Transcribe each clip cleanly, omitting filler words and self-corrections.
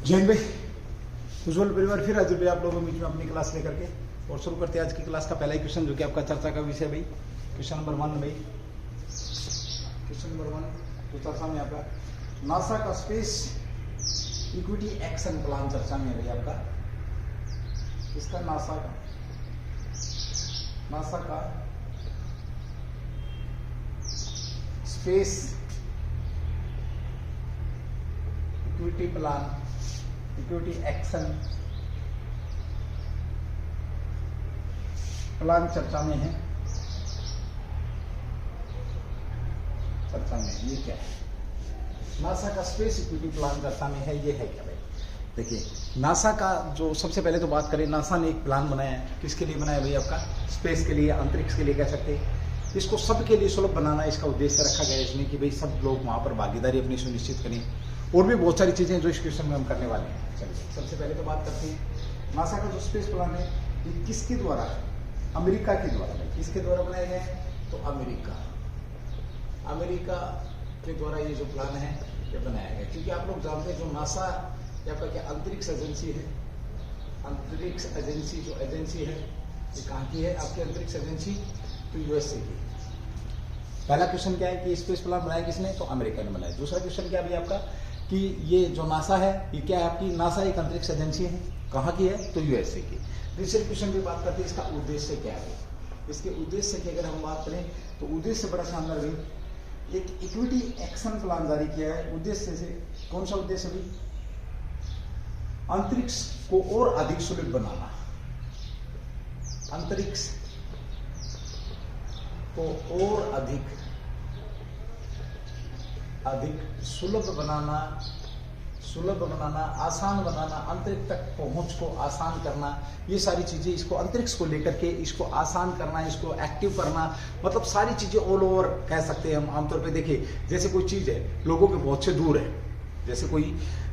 जैन भाई, उज्ज्वल परिवार फिर हाजिर भाई आप लोगों के बीच में अपनी क्लास लेकर के। और शुरू करते हैं आज की क्लास का पहला ही क्वेश्चन, जो कि आपका चर्चा का विषय भाई। क्वेश्चन नंबर 1 भाई, क्वेश्चन नंबर 1 जो चर्चा में आपका नासा का स्पेस इक्विटी एक्शन प्लान चर्चा में है भाई आपका। इसका नासा का space equity plan, equity action plan चर्चा में है। चर्चा में ये क्या है? नासा का स्पेस इक्विटी प्लान चर्चा में है, ये है क्या भाई? देखिए, नासा का जो सबसे पहले तो बात करें, नासा ने एक प्लान बनाया है। किसके लिए बनाया भाई? आपका स्पेस के लिए, अंतरिक्ष के लिए कह सकते हैं। इसको सबके लिए सुलभ बनाना इसका उद्देश्य रखा गया है इसमें, कि भाई सब लोग वहां पर भागीदारी अपनी सुनिश्चित करें। और भी बहुत सारी चीजें जो इस क्वेश्चन में हम करने वाले हैं। चलिए सबसे पहले तो बात करते हैं, नासा का जो स्पेस प्लान है ये किसके द्वारा? अमेरिका के द्वारा। किसके द्वारा बनाया गया है? तो अमेरिका के द्वारा ये जो प्लान है ये बनाया गया। क्योंकि आप लोग जानते हैं जो नासा या क्या अंतरिक्ष एजेंसी है, अंतरिक्ष एजेंसी जो एजेंसी है ये कहाँ की है? आपकी अंतरिक्ष एजेंसी तो यूएसए की। पहला क्वेश्चन क्या है कि स्पेस प्लान बनाया किसने? तो अमेरिका ने बनाया। दूसरा क्वेश्चन क्या है आपका कि ये जो नासा है ये क्या है? आपकी नासा एक अंतरिक्ष एजेंसी है, कहाँ की है? तो यूएसए की। तीसरे क्वेश्चन की बात करते हैं, इसका उद्देश्य क्या है? इसके उद्देश्य की अगर हम बात करें तो उद्देश्य बड़ा शानदार है। एक इक्विटी एक्शन प्लान जारी किया है। उद्देश्य से कौन सा उद्देश्य भी? अंतरिक्ष को और अधिक सुलभ बनाना, अंतरिक्ष को और अधिक सुलभ बनाना, आसान बनाना, अंतरिक्ष तक पहुंच को आसान करना, ये सारी चीजें, इसको अंतरिक्ष को लेकर के इसको आसान करना, इसको एक्टिव करना, मतलब सारी चीजें ऑल ओवर कह सकते हैं हम। आमतौर पे देखिए, जैसे कोई चीज है लोगों के पहुंच से दूर है, जैसे कोई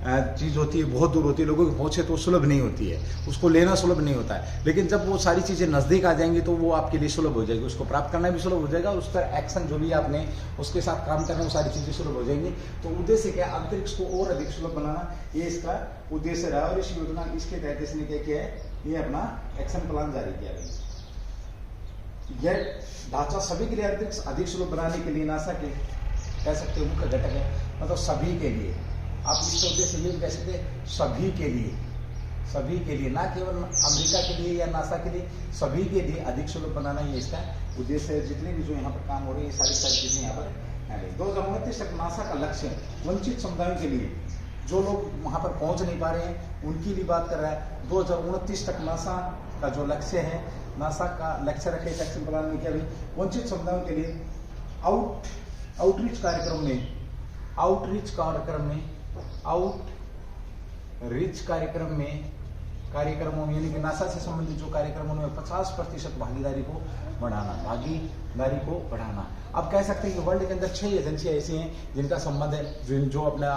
चीज होती है बहुत दूर होती है, लोगों की पहुंच है तो सुलभ नहीं होती है, उसको लेना सुलभ नहीं होता है। लेकिन जब वो सारी चीजें नजदीक आ जाएंगी तो वो आपके लिए सुलभ हो जाएगी, उसको प्राप्त करना भी सुलभ हो जाएगा, उस पर एक्शन जो भी आपने उसके साथ काम करना, वो सारी चीजें सुलभ हो जाएंगी। तो उद्देश्य क्या? अंतरिक्ष को और अधिक सुलभ बनाना, ये इसका उद्देश्य रहा। और इस योजना इसके तहत इसने क्या किया है? ये अपना एक्शन प्लान जारी किया है। यह ढांचा सभी के लिए अंतरिक्ष अधिक सुलभ बनाने के लिए नासा के कह सकते हो मुख्य घटक है, मतलब सभी के लिए। आप इसके उद्देश्य ये कह सकते हैं सभी के लिए, ना केवल अमेरिका के लिए या नासा के लिए, सभी के लिए अधिक सुलभ बनाना ये इसका उद्देश्य है। जितने भी जो यहाँ पर काम हो रहे हैं सारी चीजें यहाँ पर है। 2029 तक नासा का लक्ष्य वंचित समुदायों के लिए, जो लोग वहां पर पहुंच नहीं पा रहे हैं उनके लिए बात कर रहा है। 2029 तक नासा का जो लक्ष्य है, नासा का लक्ष्य रखे एक्शन प्लान में क्या भी वंचित समुदायों के लिए आउटरीच कार्यक्रमों में यानी कि नासा से संबंधित जो कार्यक्रमों में 50% भागीदारी को बढ़ाना। अब कह सकते हैं कि वर्ल्ड के अंदर 6 एजेंसियां ऐसी हैं जिनका संबंध है, जो अपना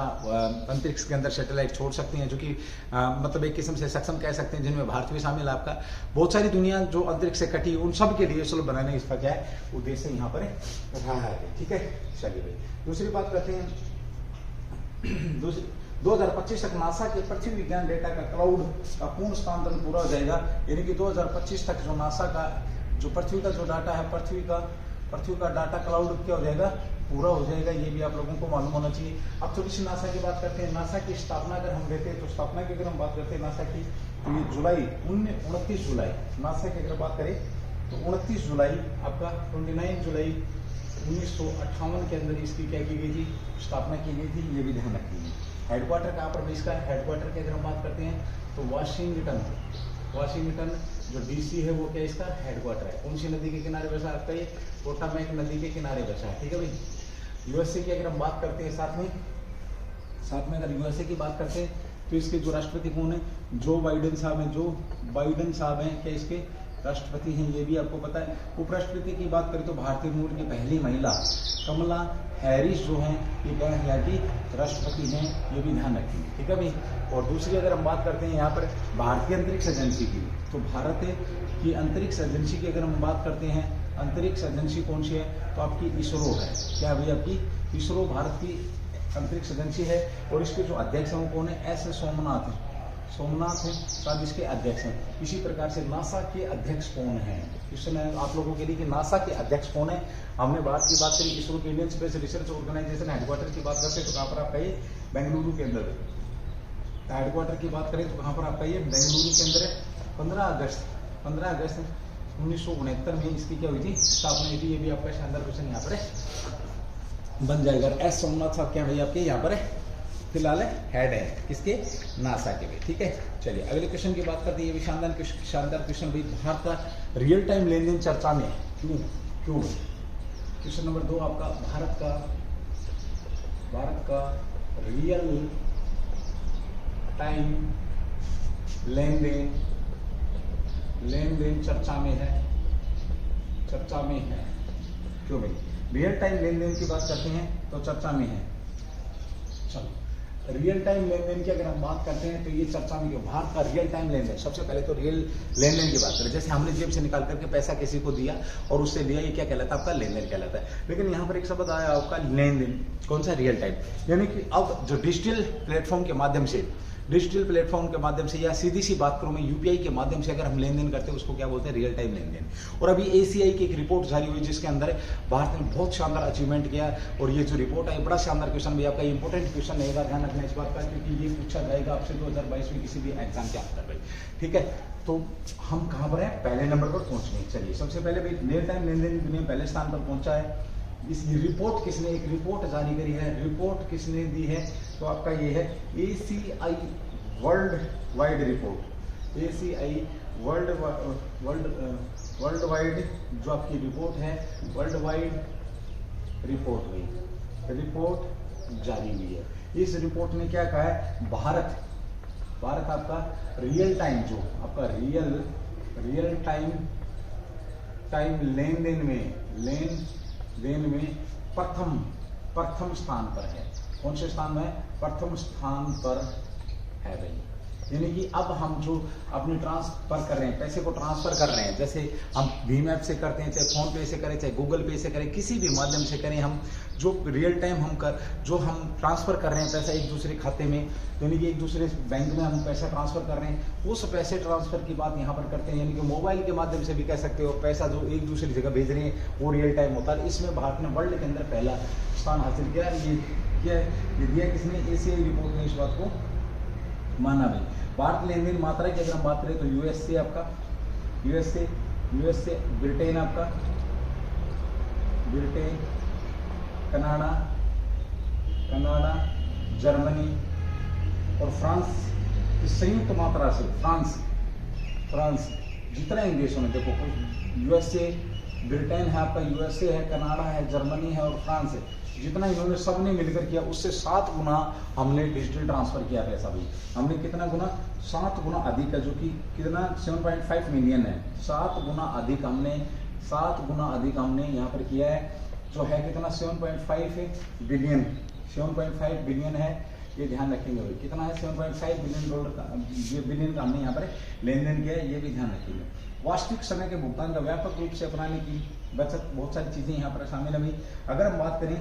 अंतरिक्ष के अंदर सैटेलाइट छोड़ सकती हैं, जो कि मतलब एक किस्म से सक्षम कह सकते हैं, जिनमें भारत भी शामिल है। आपका बहुत सारी दुनिया जो अंतरिक्ष से कटी, उन सब के लिए सुलभ बनाने इसका क्या है उद्देश्य यहाँ पर रहा है। ठीक है, चलिए भाई दूसरी बात करते हैं। 2025 तक नासा के पृथ्वी विज्ञान डेटा का क्लाउड का पूर्ण स्थानांतरण पूरा हो जाएगा। यानी कि 2025 तक जो नासा का जो पृथ्वी का जो डाटा है, पृथ्वी का डाटा क्लाउड क्या हो जाएगा? पूरा हो जाएगा। ये भी आप लोगों को मालूम होना चाहिए। अब थोड़ी सी नासा की बात करते हैं। नासा की स्थापना अगर हम लेते हैं तो स्थापना की अगर हम बात करते हैं नासा की, तो ये 29 जुलाई नासा की अगर बात करें तो 29 जुलाई आपका 29 जुलाई 1958 के अंदर इसकी क्या की गई थी? स्थापना की गई थी। ये भी ध्यान रखिए। हेडक्वार्टर कहाँ पर? इसका हेडक्वार्टर की अगर हम बात करते हैं तो वाशिंगटन जो डीसी है वो क्या इसका हेडक्वार्टर है। कौन सी नदी के किनारे बसा? आपका ये पोटामेक नदी के किनारे बसा है। ठीक है भाई। यूएसए की अगर हम बात करते हैं साथ में अगर यूएसए की बात करते हैं तो इसके जो राष्ट्रपति कौन है? जो बाइडेन साहब हैं क्या इसके राष्ट्रपति हैं, ये भी आपको पता है। उपराष्ट्रपति की बात करें तो भारतीय मूल की पहली महिला कमला हैरिस जो हैं ये क्या यहाँ की राष्ट्रपति हैं, ये भी ध्यान रखेंगे। ठीक है भाई। और दूसरी अगर हम बात करते हैं यहाँ पर भारतीय अंतरिक्ष एजेंसी की, तो भारत की अंतरिक्ष एजेंसी की अगर हम बात करते हैं, अंतरिक्ष एजेंसी कौन सी है? तो आपकी इसरो है। क्या भाई? आपकी इसरो भारत की अंतरिक्ष एजेंसी है। और इसके जो अध्यक्ष हैं वो कौन है? एस सोमनाथ है साहब इसके अध्यक्ष हैं। इसी प्रकार से नासा के अध्यक्ष कौन हैं? क्वेश्चन है आप लोगों के लिए कि नासा के अध्यक्ष कौन है। हमने बात करी इसरो के Indian space research organisation headquarter की बात करते हैं तो कहाँ पर आपका ये बेंगलुरु के अंदर है। हेडक्वार्टर की बात करें तो कहाँ पर आपका ये बेंगलुरु के अंदर है। 15 अगस्त 1969 में इसकी क्या हुई थी? स्थापना हुई थी। ये भी आपका शानदार क्वेश्चन यहाँ पर बन जाएगा। एस सोमनाथ साहब क्या भाई आपके यहाँ पर है फिलहाल हेड है किसके? नासा के भी। ठीक है, चलिए अगले क्वेश्चन की बात करते हैं। ये भी शानदार क्वेश्चन भाई, भारत का रियल टाइम लेन देन चर्चा में क्यों? क्वेश्चन नंबर 2 आपका, भारत का रियल टाइम लेन देन चर्चा में है क्यों भाई? रियल टाइम लेन देन की बात करते हैं तो चर्चा में है। चलो, रियल टाइम लेन देन की अगर हम बात करते हैं तो ये चर्चा में क्यों? भारत का रियल टाइम लेन देन, सबसे पहले तो रियल लेन देन की बात करें। जैसे हमने जेब से निकाल करके पैसा किसी को दिया और उससे लिया, ये क्या कहलाता है? आपका लेन देन कहलाता है। लेकिन यहाँ पर एक शब्द आया आपका लेन देन, कौन सा? Real time. यानी कि अब जो डिजिटल प्लेटफॉर्म के माध्यम से या सीधी सी बात करूं मैं यूपीआई के माध्यम से अगर हम लेन देन करते हैं उसको क्या बोलते हैं? रियल टाइम लेन देन। और अभी एसीआई की एक रिपोर्ट जारी हुई जिसके अंदर भारत ने बहुत शानदार अचीवमेंट किया। और ये जो रिपोर्ट है बड़ा शानदार क्वेश्चन भी आपका इंपॉर्टेंट क्वेश्चन रहेगा, ध्यान रखना इस बात का, क्योंकि ये पूछा जाएगा आपसे 2022 में किसी भी एग्जाम के अंदर भाई। ठीक है, तो हम कहाँ पर है? पहले नंबर पर पहुंच गए। चलिए, सबसे पहले भाई रियल टाइम लेन देन में पहले स्थान पर पहुंचा है। इस रिपोर्ट किसने, एक रिपोर्ट जारी करी है, रिपोर्ट किसने दी है? तो आपका ये है ACI world wide report. ACI world wide जो आपकी रिपोर्ट है, वर्ल्ड वाइड रिपोर्ट जारी हुई है। इस रिपोर्ट में क्या कहा है? भारत आपका रियल टाइम, जो आपका रियल टाइम लेन देन में प्रथम स्थान पर है। कौन से स्थान में है? प्रथम स्थान पर है भाई। यानी कि अब हम जो अपने ट्रांसफर कर रहे हैं, पैसे को ट्रांसफर कर रहे हैं, जैसे हम भीम ऐप से करते हैं, चाहे फोन पे से करें, चाहे गूगल पे से करें, किसी भी माध्यम से करें, हम जो रियल टाइम हम ट्रांसफर कर रहे हैं पैसा एक दूसरे खाते में, यानी कि एक दूसरे बैंक में हम पैसा ट्रांसफर कर रहे हैं, उस पैसे ट्रांसफर की बात यहाँ पर करते हैं। यानी कि मोबाइल के माध्यम से भी कह सकते हो, पैसा जो एक दूसरी जगह भेज रहे हैं वो रियल टाइम होता है। इसमें भारत ने वर्ल्ड के अंदर पहला स्थान हासिल किया। ये दिया किसने? एसीआई रिपोर्ट ने इस बात को माना भाई। भारत लेन देन मात्रा की अगर हम बात करें तो यूएसए आपका, यूएसए, ब्रिटेन आपका, कनाडा, जर्मनी और फ्रांस की संयुक्त मात्रा से फ्रांस जितना इन देशों में देखो, यूएसए, ब्रिटेन है आपका, यूएसए है, कनाडा है, जर्मनी है और फ्रांस है, जितना इन्होंने सबने मिलकर किया उससे 7 गुना हमने डिजिटल ट्रांसफर किया पैसा भी। हमने कितना गुना? 7 गुना अधिक है, जो कि कितना? 7.5 मिलियन है। 7 गुना अधिक हमने यहाँ पर किया है, जो है कितना? 7.5 बिलियन है। ये ध्यान रखेंगे भाई, कितना है? 7.5 बिलियन डॉलर का, बिलियन का हमने यहाँ पर लेन देन किया है, ये भी ध्यान रखेंगे। वास्तविक समय के भुगतान का व्यापक रूप से अपनाने की बचत, बहुत सारी चीजें यहाँ पर शामिल है भाई। अगर हम बात करें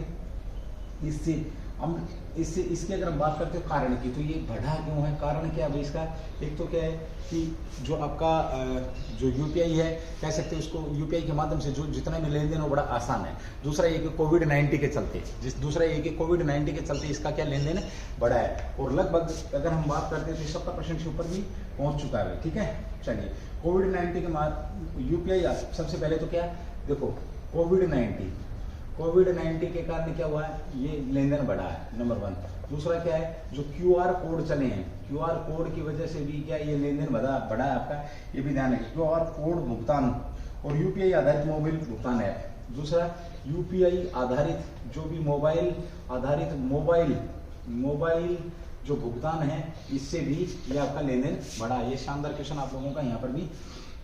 इसकी अगर हम बात करते हो कारण की, तो ये बढ़ा क्यों है? कारण क्या है भाई इसका? एक तो क्या है कि जो आपका जो यूपीआई है, कह सकते हैं उसको, यूपीआई के माध्यम से जो जितना भी लेन देन वो बड़ा आसान है। दूसरा ये कि कोविड-19 के चलते इसका क्या लेन देन बढ़ा है, और लगभग अगर हम बात करते हैं तो 70% से ऊपर भी पहुंच चुका है। ठीक है, चलिए कोविड-19 के यूपीआई सबसे पहले तो क्या देखो, कोविड-19 के कारण क्या हुआ है? ये लेन देन बढ़ा है, नंबर 1। दूसरा क्या है? जो क्यूआर कोड चले हैं, क्यूआर कोड की वजह से भी क्या ये लेन देन बढ़ा है आपका, ये भी ध्यान रखिए। क्यूआर कोड भुगतान और यूपीआई आधारित मोबाइल भुगतान है। दूसरा यूपीआई आधारित जो भी मोबाइल जो भुगतान है, इससे भी ये आपका लेन देन बढ़ा है। ये शानदार क्वेश्चन आप लोगों का यहाँ पर भी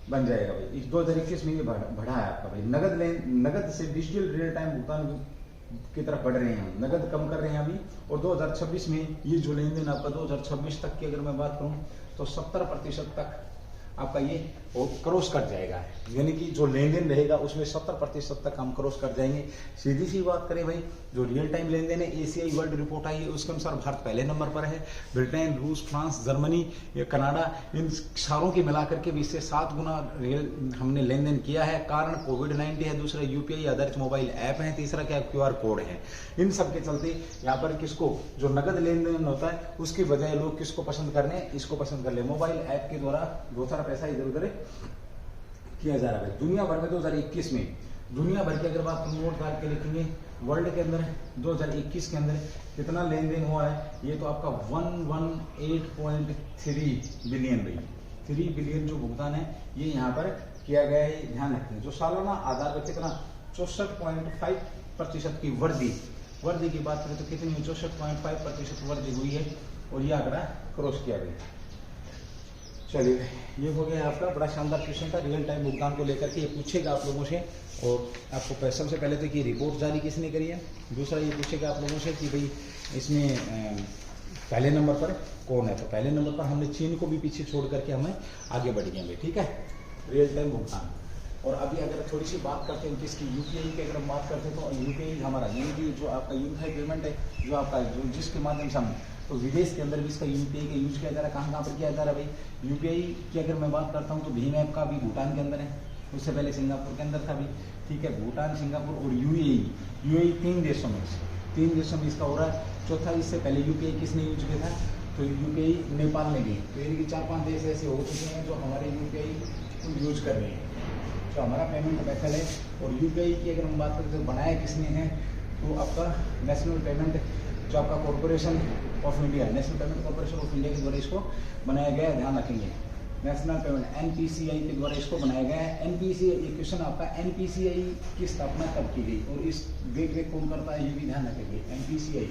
बन जाएगा भाई। इस 2 तरीके से ये बढ़ा है आपका भाई। नगद से डिजिटल रियल टाइम भुगतान की तरफ बढ़ रहे हैं हम, नगद कम कर रहे हैं अभी। और 2026 में ये जो लेन देन आपका 2026 तक की अगर मैं बात करूं तो 70% तक आपका ये क्रॉस कर जाएगा। यानी कि जो लेन देन रहेगा उसमें 70% तक हम क्रॉस कर जाएंगे। सीधी सी बात करें भाई जो रियल टाइम लेन देन है एशियाई वर्ल्ड रिपोर्ट आई है उसके अनुसार भारत पहले नंबर पर है। ब्रिटेन, रूस, फ्रांस, जर्मनी, कनाडा, इन सारों के मिलाकर के 20 से 7 गुना रियल हमने लेन देन किया है। कारण कोविड-19 है, दूसरा यूपीआई आधारित मोबाइल ऐप है, तीसरा क्या QR कोड है। इन सब के चलते यहाँ पर किसको जो नगद लेन देन होता है उसकी बजाय लोग किसको पसंद कर रहे हैं, इसको पसंद कर ले। मोबाइल ऐप के द्वारा बहुत सारा पैसा इधर उधर किया जा रहा है। दुनिया भर में 2021 में दुनिया भर की अगर बात नोट डाल के लिखेंगे वर्ल्ड के अंदर 2021 के अंदर कितना लेन देन हुआ है, ये तो आपका 118.3 बिलियन भाई, 3 बिलियन जो भुगतान है ये यहाँ पर किया गया है। ध्यान रखें जो सालाना आधार पर कितना 64.5% की वृद्धि की बात करें तो कितनी 64.5% वृद्धि हुई है और ये आंकड़ा क्रॉस किया गया। चलिए ये हो गया आपका बड़ा शानदार क्वेश्चन था रियल टाइम भुगतान को लेकर के। ये पूछेगा आप लोगों से और आपको सबसे पहले तो कि रिपोर्ट जारी किसने करी है, दूसरा ये पूछेगा आप लोगों से कि भाई इसमें पहले नंबर पर कौन है। तो पहले नंबर पर हमने चीन को भी पीछे छोड़ करके हमें आगे बढ़ गए भाई, ठीक है, रियल टाइम भुगतान। और अभी अगर थोड़ी सी बात करते हैं जिसकी यूपीआई की अगर हम बात करते हैं तो यूपीआई हमारा यूपीआई जो आपका यूनिफाइड पेमेंट है जो आपका जिसके माध्यम से हम तो विदेश के अंदर भी इसका यूपीआई का यूज किया जा रहा है। कहाँ पर किया जा रहा है भाई, यूपीआई की अगर मैं बात करता हूँ तो भीम ऐप का भी भूटान के अंदर है, उससे पहले सिंगापुर के अंदर था भी, ठीक है, भूटान, सिंगापुर और यूएई 3 देशों में इसका हो रहा है। चौथा इससे पहले यूपीआई किसने यूज किया था, तो यूपीआई नेपाल ने भी, तो यानी कि 4-5 देश ऐसे हो चुके हैं जो हमारे यूपीआई को यूज कर रहे हैं। तो हमारा पेमेंट मेथड है और यूपीआई की अगर हम बात करें तो बनाया किसने है, तो आपका नेशनल पेमेंट जो आपका corporation of India, national payment corporation of India के द्वारा इसको बनाया गया है। ध्यान रखेंगे नेशनल पेमेंट NPCI के द्वारा इसको बनाया गया है। NPCI ये क्वेश्चन आपका NPCI की स्थापना कब की गई और इस देख कौन करता है ये भी ध्यान रखेंगे। NPCI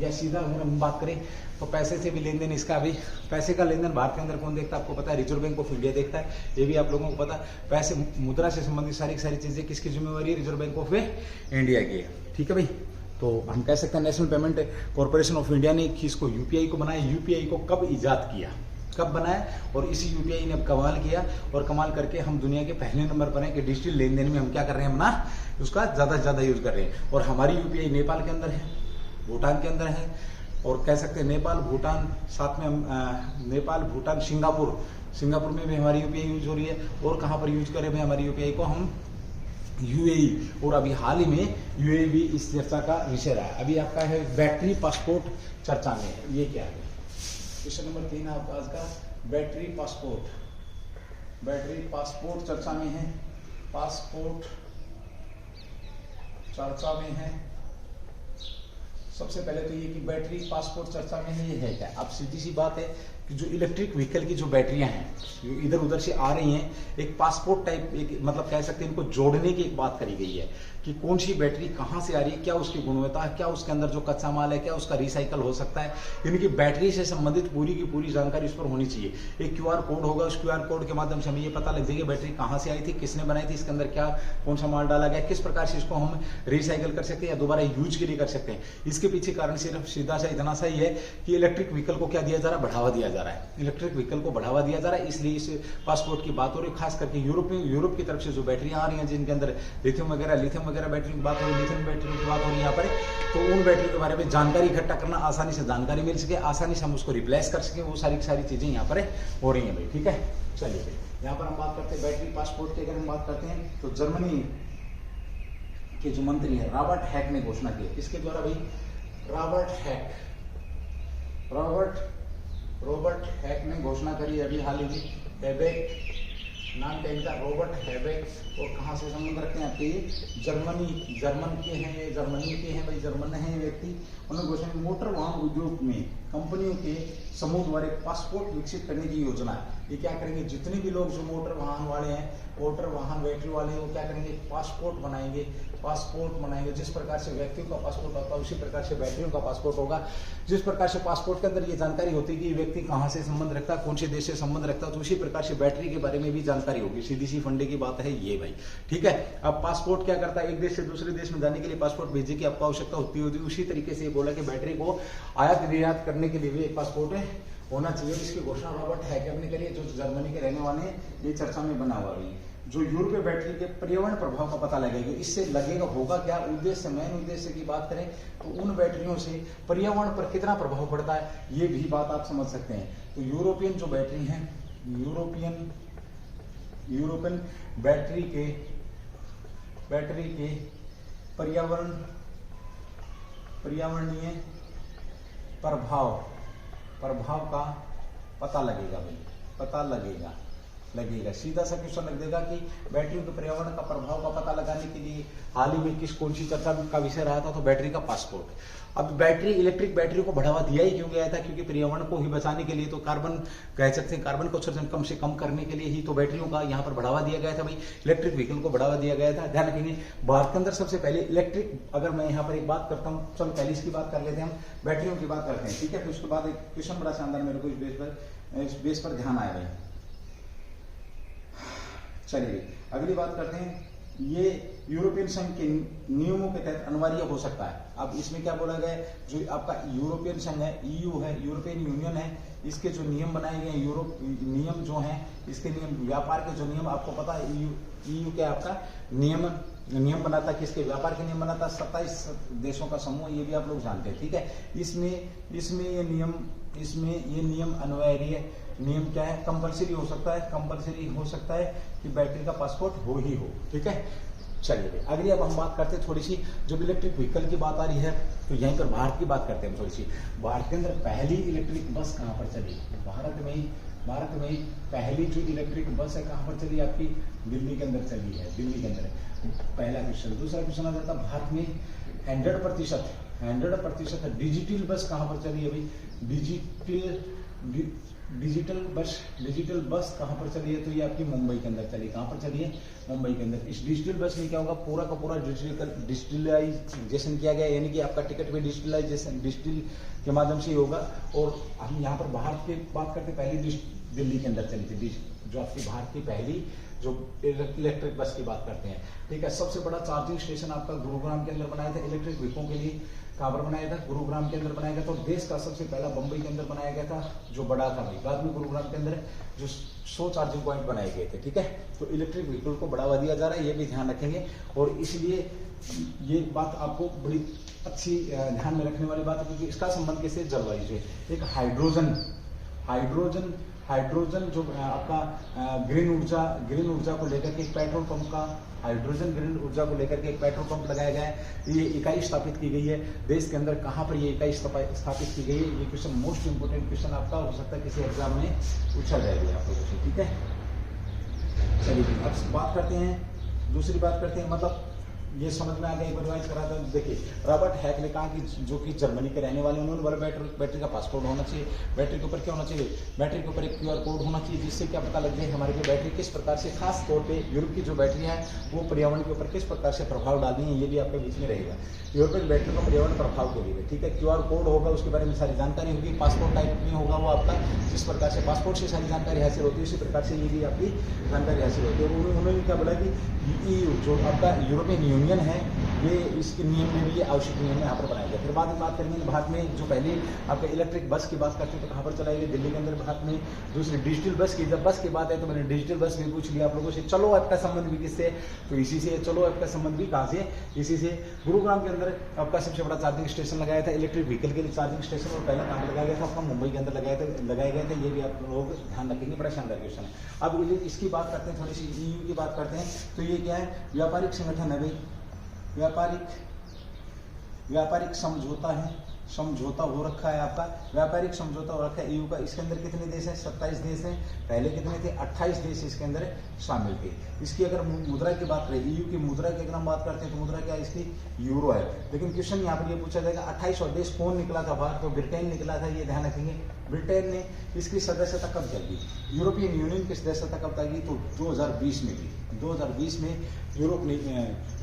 या सीधा अगर हम बात करें तो पैसे से भी लेन देन इसका भी, पैसे का लेन देन भारत के अंदर कौन देखता है आपको पता है, रिजर्व बैंक ऑफ इंडिया देखता है, ये भी आप लोगों को पता है। पैसे मुद्रा से संबंधित सारी चीजें किसकी जिम्मेवारी है, रिजर्व बैंक ऑफ इंडिया की है, ठीक है भाई। तो हम कह सकते हैं national payment corporation of India ने इसको यूपीआई को बनाया। यूपीआई को कब इजाद किया, कब बनाया, और इसी यूपीआई ने अब कमाल किया और कमाल करके हम दुनिया के पहले नंबर पर हैं कि डिजिटल लेन देन में हम क्या कर रहे हैं, अपना उसका ज्यादा से ज्यादा यूज कर रहे हैं। और हमारी यूपीआई नेपाल के अंदर है, भूटान के अंदर है, और कह सकते हैं नेपाल, भूटान, साथ में नेपाल, भूटान, सिंगापुर में भी हमारी यूपीआई यूज हो रही है। और कहाँ पर यूज करें भाई हमारी यूपीआई को, हम यूएई, और अभी हाल ही में यूएई भी इस चर्चा का विषय रहा है। अभी आपका है बैटरी पासपोर्ट चर्चा में है, ये क्या है क्वेश्चन नंबर 3 है आपका आज का, बैटरी पासपोर्ट चर्चा में है, पासपोर्ट चर्चा में है। सबसे पहले तो ये कि बैटरी पासपोर्ट चर्चा में है, ये है क्या। अब सीधी सी बात है कि जो इलेक्ट्रिक व्हीकल की जो बैटरियां हैं जो इधर उधर से आ रही हैं, एक पासपोर्ट टाइप, एक मतलब कह सकते हैं इनको जोड़ने की एक बात करी गई है कि कौन सी बैटरी कहाँ से आ रही है, क्या उसकी गुणवत्ता है, क्या उसके अंदर जो कच्चा माल है, क्या उसका रिसाइकल हो सकता है, यानी कि बैटरी से संबंधित पूरी की पूरी जानकारी उस पर होनी चाहिए। एक QR कोड होगा, उस QR कोड के माध्यम से हमें ये पता लग जाएगी बैटरी कहाँ से आई थी, किसने बनाई थी, इसके अंदर क्या कौन सा माल डाला गया, किस प्रकार से इसको हम रिसाइकल कर सकते हैं या दोबारा यूज के लिए कर सकते हैं। इसके पीछे कारण सिर्फ सीधा सा इतना सा ही है कि इलेक्ट्रिक व्हीकल को क्या दिया जा रहा है, बढ़ावा दिया जा रहा है, इलेक्ट्रिक व्हीकल को बढ़ावा दिया जा रहा है, इसलिए इस पासपोर्ट की बात हो रही है। खास करके यूरोप की तरफ से जो बैटरियां आ रही हैं जिनके अंदर लिथियम वगैरह बैटरी की बात हो रही है, लिथियम बैटरी की बात हो रही है यहाँ पर, तो उन बैटरी के बारे में जानकारी इकट्ठा करना, आसानी से जानकारी मिल सके, आसानी से हम उसको रिप्लेस कर सके, वो सारी चीजें यहाँ पर हो रही है भाई, ठीक है। चलिए यहाँ पर हम बात करते हैं बैटरी पासपोर्ट की। अगर हम बात करते हैं तो जर्मनी के जो मंत्री हैं रॉबर्ट हैक ने घोषणा की, किसके द्वारा भाई, रॉबर्ट हैक ने घोषणा करी अभी हाल ही में। हैबेक नाम का इनका, रॉबर्ट हैबेक, और कहाँ से संबंध रखते हैं आपके, ये जर्मनी के हैं भाई, जर्मन है ये व्यक्ति। उन्होंने घोषणा की मोटर वाहन उद्योग में कंपनियों के समूह द्वारा पासपोर्ट विकसित करने की योजना है। ये क्या करेंगे, जितने भी लोग जो मोटर वाहन वाले हैं, मोटर वाहन बैटरी वाले हैं, वो क्या करेंगे, पासपोर्ट बनाएंगे। जिस प्रकार से व्यक्तियों का पासपोर्ट होता है उसी प्रकार से बैटरियों का पासपोर्ट होगा। जिस प्रकार से पासपोर्ट के अंदर ये जानकारी होती है कि व्यक्ति कहाँ से संबंध रखता है, कौन से देश से संबंध रखता है, तो उसी प्रकार से बैटरी के बारे में भी जानकारी होगी। सीधी सी फंडे की बात है ये भाई, ठीक है। अब पासपोर्ट क्या करता है, एक देश से दूसरे देश में जाने के लिए पासपोर्ट भेजने की आपको आवश्यकता होती है। उसी तरीके से ये बोला कि बैटरी को आयात निर्यात करने के लिए भी एक पासपोर्ट होना चाहिए। इसकी घोषणा रॉबर्ट हैक ने करी है, जो जर्मनी के रहने वाले हैं, ये चर्चा में बना हुआ है। जो यूरोपीय बैटरी के पर्यावरण प्रभाव का पता लगेगा। इससे लगेगा होगा क्या, उद्देश्य मेन उद्देश्य की बात करें तो उन बैटरियों से पर्यावरण पर कितना प्रभाव पड़ता है, ये भी बात आप समझ सकते हैं। तो यूरोपियन जो बैटरी है, यूरोपियन बैटरी के पर्यावरणीय प्रभाव का पता लगेगा। सीधा सा क्वेश्चन लग देगा कि बैटरी के पर्यावरण का प्रभाव का पता लगाने के लिए हाल ही में कौन सी चर्चा का विषय रहा था, तो बैटरी का पासपोर्ट। अब बैटरी, इलेक्ट्रिक बैटरी को बढ़ावा दिया ही क्यों गया था, क्योंकि पर्यावरण को ही बचाने के लिए, तो कार्बन कह सकते हैं, कार्बन का उत्सर्जन कम से कम करने के लिए ही तो बैटरियों का यहाँ पर बढ़ावा दिया गया था भाई, इलेक्ट्रिक व्हीकल को बढ़ावा दिया गया था। ध्यान रखेंगे भारत के अंदर सबसे पहले इलेक्ट्रिक, अगर मैं यहाँ पर एक बात करता हूँ, चलो पहले इसकी बात कर लेते हैं, हम बैटरियों की बात करते हैं, ठीक है। फिर उसके बाद एक क्वेश्चन बड़ा शानदार मेरे को इस बेस पर ध्यान आया भाई। चलिए अगली बात करते हैं, ये यूरोपियन संघ के नियमों के तहत अनिवार्य हो सकता है। अब इसमें क्या बोला गया है, जो आपका यूरोपियन संघ है, ईयू है, यूरोपियन यूनियन है, इसके जो नियम बनाए गए यूरोप नियम जो हैं, इसके नियम, व्यापार के जो नियम, आपको पता है ईयू क्या आपका नियम बनाता है, किसके व्यापार के नियम बनाता है, 27 देशों का समूह, ये भी आप लोग जानते हैं, ठीक है। इसमें ये नियम अनिवार्य नियम क्या है, कंपलसरी हो सकता है कि बैटरी का पासपोर्ट हो ही हो, ठीक है। चलिए अगली अब हम बात करते हैं थोड़ी सी, जब इलेक्ट्रिक व्हीकल की बात आ रही है तो यहीं पर भारत की बात करते हैं थोड़ी सी। भारत के अंदर पहली इलेक्ट्रिक बस कहाँ पर चली, भारत में ही पहली जो इलेक्ट्रिक बस है कहाँ पर चली, आपकी दिल्ली के अंदर चली है, दिल्ली के अंदर पहला क्वेश्चन। दूसरा क्वेश्चन आ जाता है, भारत में 100% डिजिटल बस कहाँ पर चली है भाई, डिजिटल बस कहाँ पर चली है, तो ये आपकी मुंबई के अंदर चली। कहाँ पर चली है, मुंबई के अंदर। इस डिजिटल बस में क्या होगा, पूरा का पूरा डिजिटलाइजेशन किया गया, यानी कि आपका टिकट भी डिजिटल के माध्यम से होगा। और हम यहाँ पर भारत की बात करते, पहली दिल्ली के अंदर चली थी, जो आपकी भारत की पहली जो इलेक्ट्रिक बस की बात करते हैं, ठीक है। सबसे बड़ा चार्जिंग स्टेशन आपका गुरुग्राम के अंदर बनाया था, इलेक्ट्रिक व्हीकलों के लिए। कहाँ पर बनाया था, गुरुग्राम के अंदर बनाया गया था। और देश का सबसे पहला बम्बई के अंदर बनाया गया था, जो बड़ा था भाई। बाद में गुरुग्राम के अंदर जो 100 चार्जिंग पॉइंट बनाए गए थे, ठीक है। तो इलेक्ट्रिक व्हीकल को बढ़ावा दिया जा रहा है, ये भी ध्यान रखेंगे। और इसलिए ये बात आपको बड़ी अच्छी ध्यान में रखने वाली बात है, क्योंकि इसका संबंध किससे, जलवायु से। एक हाइड्रोजन जो आपका ग्रीन ऊर्जा को लेकर के एक पेट्रोल पंप का, हाइड्रोजन ग्रीन ऊर्जा को लेकर के एक पेट्रोल पंप लगाया गया है। ये इकाई स्थापित की गई है देश के अंदर। कहाँ पर ये इकाई स्थापित की गई है, ये क्वेश्चन मोस्ट इंपोर्टेंट क्वेश्चन आपका हो सकता है किसी एग्जाम में पूछा जाएगा आप लोगों से, ठीक है। चलिए अब बात करते हैं, दूसरी बात करते हैं, मतलब ये समझ में आ गया, एक बार रिवाइज करा था। देखिए रॉबर्ट हैक ने कहा कि जो कि जर्मनी के रहने वाले, उन्होंने बोला बैटरी का पासपोर्ट होना चाहिए। बैटरी के ऊपर क्या होना चाहिए, बैटरी के ऊपर एक QR कोड होना चाहिए, जिससे क्या पता लग जाए हमारे बैटरी किस प्रकार से, खास तौर पे यूरोप की जो बैटरी है वो पर्यावरण के ऊपर किस प्रकार से प्रभाव डालनी है, ये भी आपके बीच में रहेगा। यूरोपियन बैटरी का पर्यावरण प्रभाव के लिए, ठीक है। QR कोड होगा, उसके बारे में सारी जानकारी होगी। पासपोर्ट टाइप में होगा वो आपका, जिस प्रकार से पासपोर्ट से सारी जानकारी हासिल होती है, उसी प्रकार से ये भी आपकी जानकारी हासिल होती है। उन्होंने क्या बोला कि EU जो आपका यूरोपियन यूनियन है, ये इसके नियम में भी ये आवश्यक नियम यहाँ पर बनाया गया। फिर बाद में बात करेंगे भारत में जो पहले आपका इलेक्ट्रिक बस की बात करते हैं, तो कहाँ पर चलाई गई, दिल्ली के अंदर भारत में। दूसरी डिजिटल बस की, जब बस की बात है तो मैंने डिजिटल बस भी पूछ लिया आप लोगों से। चलो ऐप का संबंध भी किससे, तो इसी से। चलो ऐप का संबंध भी कहाँ से, इसी से। गुरुग्राम के अंदर आपका सबसे बड़ा चार्जिंग स्टेशन लगाया था इलेक्ट्रिक व्हीकल के लिए, चार्जिंग स्टेशन। और पहला कहाँ लगाया गया था, आपका मुंबई के अंदर लगाए गए थे। ये भी आप लोग ध्यान रखेंगे, बड़ा शानदार क्वेश्चन है। अब इसकी बात करते हैं, थोड़ी सी EU की बात करते हैं। तो ये क्या है, व्यापारिक संगठन है भाई, व्यापारिक समझौता हो रखा है आपका, व्यापारिक समझौता हो रखा है EU का। इसके अंदर कितने देश हैं, 27 देश हैं। पहले कितने थे, 28 देश इसके अंदर शामिल थे। इसकी अगर मुद्रा की बात करें, EU की मुद्रा की अगर हम बात करते हैं, तो मुद्रा क्या है इसकी, यूरो है। लेकिन क्वेश्चन यहाँ पर ये पूछा जाएगा 28 और देश कौन निकला था बाहर, तो ब्रिटेन निकला था, ये ध्यान रखेंगे। ब्रिटेन ने इसकी सदस्यता कब जाएगी, यूरोपियन यूनियन की सदस्यता कब जाएगी, तो 2020 में भी। 2020 में यूरोप ने,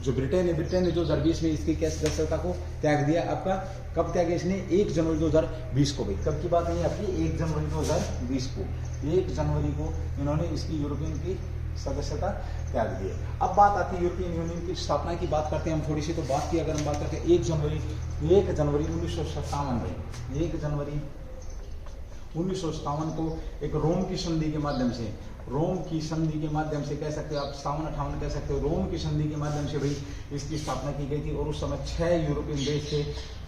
जो ब्रिटेन ने 2020 में इसकी क्या सदस्यता को त्याग दिया। आपका कब त्याग, इसने 1 जनवरी 2020 को भाई। कब की बात नहीं है आपकी, 1 जनवरी 2020 को। 1 जनवरी को इन्होंने इसकी यूरोपियन की सदस्यता त्याग दी है। अब बात आती है यूरोपियन यूनियन की स्थापना की बात करते हैं हम थोड़ी सी। तो बात की अगर हम बात करते हैं 1 जनवरी 1957 में, 1 जनवरी 1957 को एक रोम की संधि के माध्यम से, रोम की संधि के माध्यम से कह सकते हो आप, 57-58 कह सकते हो, रोम की संधि के माध्यम से भाई इसकी स्थापना की गई थी। और उस समय 6 यूरोपियन देश थे,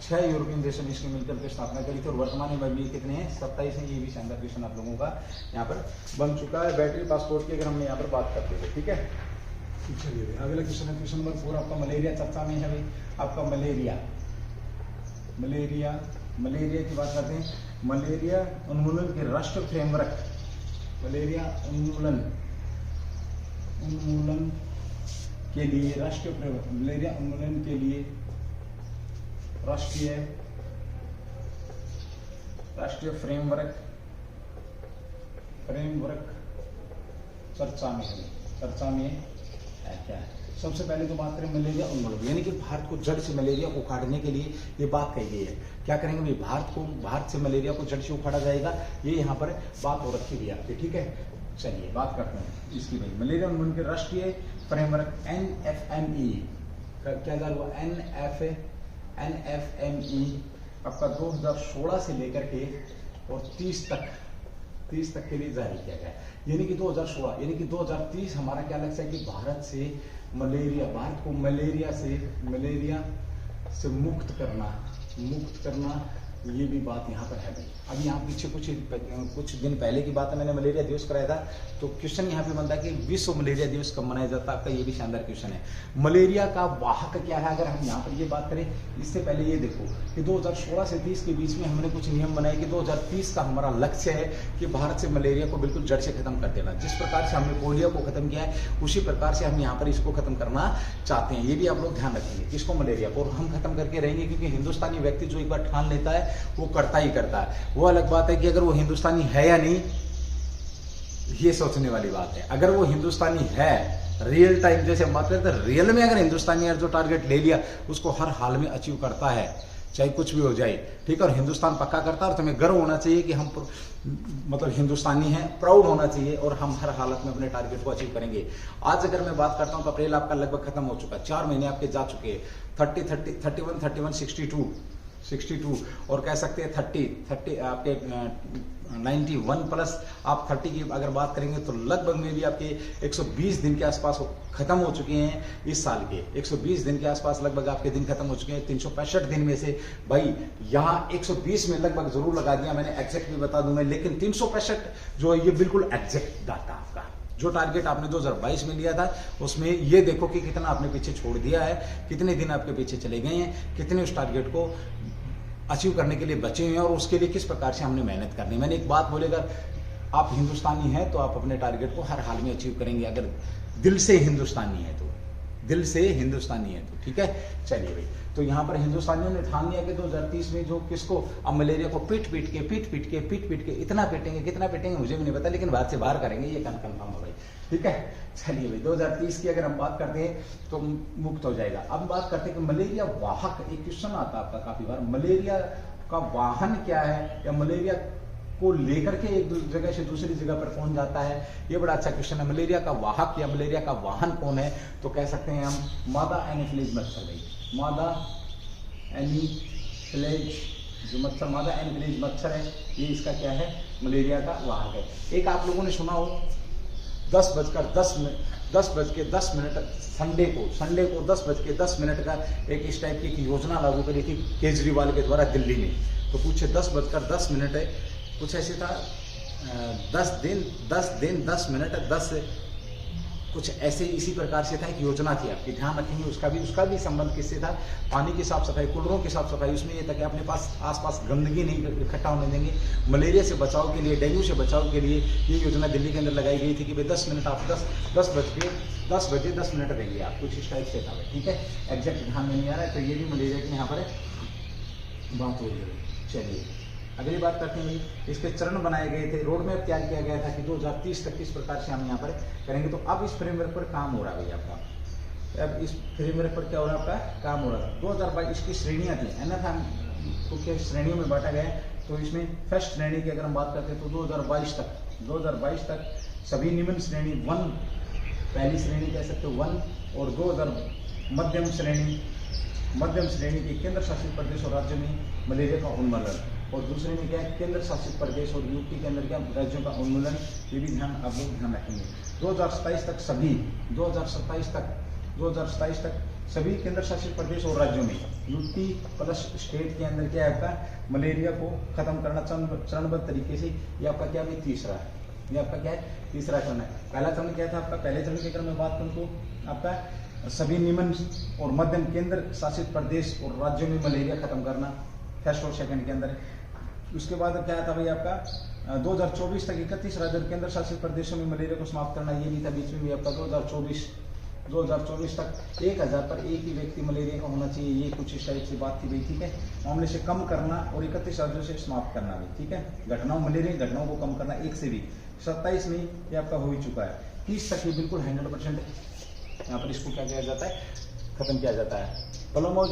6 यूरोपियन देशों ने इसकी मिलकर के स्थापना करी थी। और वर्तमान में भी कितने हैं, 27 हैं। ये भी शानदार क्वेश्चन आप लोगों का यहाँ पर बन चुका है। बैटरी पासपोर्ट की अगर हमने यहाँ पर बात करते हुए, ठीक है। चलिए अगला क्वेश्चन है, क्वेश्चन नंबर 4 आपका मलेरिया चर्चा में है भाई। आपका मलेरिया की बात करते हैं। मलेरिया उन्मूलन के राष्ट्रीय फ्रेमवर्क, मलेरिया उन्मूलन के लिए राष्ट्रीय फ्रेमवर्क, मलेरिया उन्मूलन के लिए राष्ट्रीय फ्रेमवर्क चर्चा में है क्या है। सबसे पहले तो बात करें मलेरिया उन्मूलन, यानी कि भारत को जड़ से मलेरिया को उखाड़ने के लिए ये बात कही गई है। क्या करेंगे भाई, भारत से मलेरिया को जड़ से उखाड़ा जाएगा, ये यहाँ पर बात हो रखी हुई है आपकी, ठीक है। चलिए बात करते हैं इसकी भाई। मलेरिया उन्मूलन के राष्ट्रीय फ्रेमवर्क NFME का क्या हुआ, NFME आपका 2016 से लेकर के और 30 तक के लिए जारी किया गया। यानी कि 2016 यानी कि 2030 हमारा क्या लक्ष्य है कि भारत को मलेरिया से मुक्त करना, ये भी बात यहाँ पर है भाई। अभी यहाँ पीछे कुछ दिन पहले की बात है, मैंने मलेरिया दिवस कराया था, तो क्वेश्चन यहाँ पे बनता है कि विश्व मलेरिया दिवस कब मनाया जाता है आपका, ये भी शानदार क्वेश्चन है। मलेरिया का वाहक क्या है, अगर हम यहाँ पर ये बात करें, इससे पहले ये देखो कि 2016 से 30 के बीच में हमने कुछ नियम बनाए कि 2030 का हमारा लक्ष्य है कि भारत से मलेरिया को बिल्कुल जड़ से खत्म कर देना। जिस प्रकार से हमने पोलियो को खत्म किया है, उसी प्रकार से हम यहाँ पर इसको खत्म करना चाहते हैं। ये भी आप लोग ध्यान रखेंगे, किसको, मलेरिया को। और हम खत्म करके रहेंगे, क्योंकि हिंदुस्तानी व्यक्ति जो एक बार ठान लेता है वो करता ही करता है। वो अलग बात है कि अगर वो हिंदुस्तानी है या नहीं, ये सोचने वाली बात है। अगर वो हिंदुस्तानी है, रियल टाइम जैसे हम बात करते हैं, रियल में अगर हिंदुस्तानी जो टारगेट ले लिया उसको हर हाल में अचीव करता है, चाहे कुछ भी हो जाए, ठीक है। और हिंदुस्तान पक्का करता है, और तुम्हें गर्व होना चाहिए कि हम मतलब हिंदुस्तानी हैं, प्राउड होना चाहिए, और हम हर हालत में अपने टारगेट को अचीव करेंगे। आज अगर मैं बात करता हूं तो अप्रैल आपका लगभग खत्म हो चुका है, 4 महीने आपके जा चुके हैं। 31, 62 और कह सकते हैं 30 आपके 91 प्लस आप 30 की अगर बात करेंगे तो लगभग में भी आपके 120 दिन के आसपास खत्म हो चुके हैं। इस साल के 120 दिन के आसपास लगभग आपके दिन खत्म हो चुके हैं। 365 दिन में से भाई यहाँ 120 में लगभग जरूर लगा दिया मैंने, एग्जैक्ट भी बता दूं मैं, लेकिन 365 जो है ये बिल्कुल एग्जैक्ट डाटा आपका। जो टारगेट आपने 2022 में लिया था उसमें ये देखो कि कितना आपने पीछे छोड़ दिया है, कितने दिन आपके पीछे चले गए हैं, कितने उस टारगेट को अचीव करने के लिए बचे हुए हैं, और उसके लिए किस प्रकार से हमने मेहनत करनी। मैंने एक बात बोली, अगर आप हिंदुस्तानी हैं तो आप अपने टारगेट को हर हाल में अचीव करेंगे, अगर दिल से हिंदुस्तानी है तो, ठीक है। चलिए भाई, तो यहाँ पर हिंदुस्तानियों ने ठान लिया कि 2030 में जो किसको, अब मलेरिया को पीट पीट के इतना पीटेंगे, कितना पीटेंगे मुझे भी नहीं पता, लेकिन भारत से बाहर करेंगे, ये कंफर्म है भाई, ठीक है। चलिए भाई, 2030 की अगर हम बात करते हैं तो मुक्त हो जाएगा। अब बात करते हैं कि मलेरिया वाहक, एक क्वेश्चन आता है आपका काफी बार, मलेरिया का वाहन क्या है, या मलेरिया को लेकर के एक जगह से दूसरी जगह पर कौन जाता है, ये बड़ा अच्छा क्वेश्चन है। मलेरिया का वाहक या मलेरिया का वाहन कौन है, तो कह सकते हैं हम मादा एनोफिलीज मच्छर भाई, मादा एनोफिलीज जो मच्छर, मादा एनोफिलीज मच्छर है, ये इसका क्या है, मलेरिया का वाहक है। एक आप लोगों ने सुना हो 10:10 संडे को 10:10 का एक इस टाइप की योजना लागू करी थी केजरीवाल के द्वारा दिल्ली में। तो पूछे 10:10 है, कुछ ऐसे था 10 कुछ ऐसे इसी प्रकार से था, एक योजना थी आपकी, ध्यान रखेंगे। उसका भी संबंध किससे था, पानी की साफ सफाई, कूलरों की साफ सफाई। उसमें ये था कि अपने पास आसपास गंदगी नहीं इकट्ठा होने देंगे। मलेरिया से बचाव के लिए, डेंगू से बचाव के लिए ये योजना दिल्ली के अंदर लगाई गई थी कि भाई 10 मिनट आप 10 बजे 10 मिनट देंगे आप, कुछ इस टाइप से था, ठीक है। एग्जैक्ट ध्यान में नहीं आ रहा है, तो ये भी मलेरिया की यहाँ पर बात हो गई। चलिए अगली बात करते हैं, इसके चरण बनाए गए थे, रोड मैप तैयार किया गया था कि 2030 तक किस प्रकार से हम यहाँ पर करेंगे। तो अब इस फ्रेमवर्क पर काम हो रहा है भैया आपका, अब इस फ्रेमवर्क पर क्या हो रहा है, आपका काम हो रहा है। 2022 इसकी श्रेणियाँ थी, एनएफएम को क्या श्रेणियों में बांटा गया है। तो इसमें फर्स्ट श्रेणी की अगर हम बात करते हैं तो 2022 तक सभी निम्न श्रेणी 1, पहली श्रेणी कह सकते हो 1, और 2000 मध्यम श्रेणी के केंद्र शासित प्रदेश और राज्य में मलेरिया का उन्मूलन, और दूसरे में क्या है, केंद्र शासित प्रदेश और यूपी के अंदर क्या राज्यों का उन्मूलन, ये भी ध्यान आप लोग ध्यान रखेंगे। 2027 तक सभी 2027 तक सभी केंद्र शासित प्रदेश और राज्यों में यूपी प्लस स्टेट के अंदर क्या है आपका मलेरिया को खत्म करना चरणबद्ध तरीके से। ये आपका क्या है, तीसरा है, ये आपका क्या है, तीसरा चरण है। पहला चरण क्या था आपका, पहले चरण की अगर मैं बात करूँ तो आपका सभी निम्न और मध्यम केंद्र शासित प्रदेश और राज्यों में मलेरिया खत्म करना, फर्स्ट और सेकंड के अंदर। उसके बाद क्या था भाई आपका 2024 तक 31 राज्य और केंद्र शासित प्रदेशों में मलेरिया को समाप्त करना, ये नहीं था। बीच में भी आपका 2024 तक 1000 पर एक ही व्यक्ति मलेरिया का होना चाहिए, ये कुछ इस टाइप से बात थी भाई, ठीक है। मामले से कम करना और 31 राज्यों से समाप्त करना भी, ठीक है। घटनाओं मलेरिया घटनाओं को कम करना एक से भी। 27 में ये आपका हो ही चुका है। 30 तक ये बिल्कुल 100% यहाँ पर इसको क्या किया जाता है, खत्म किया जाता है। प्लामोज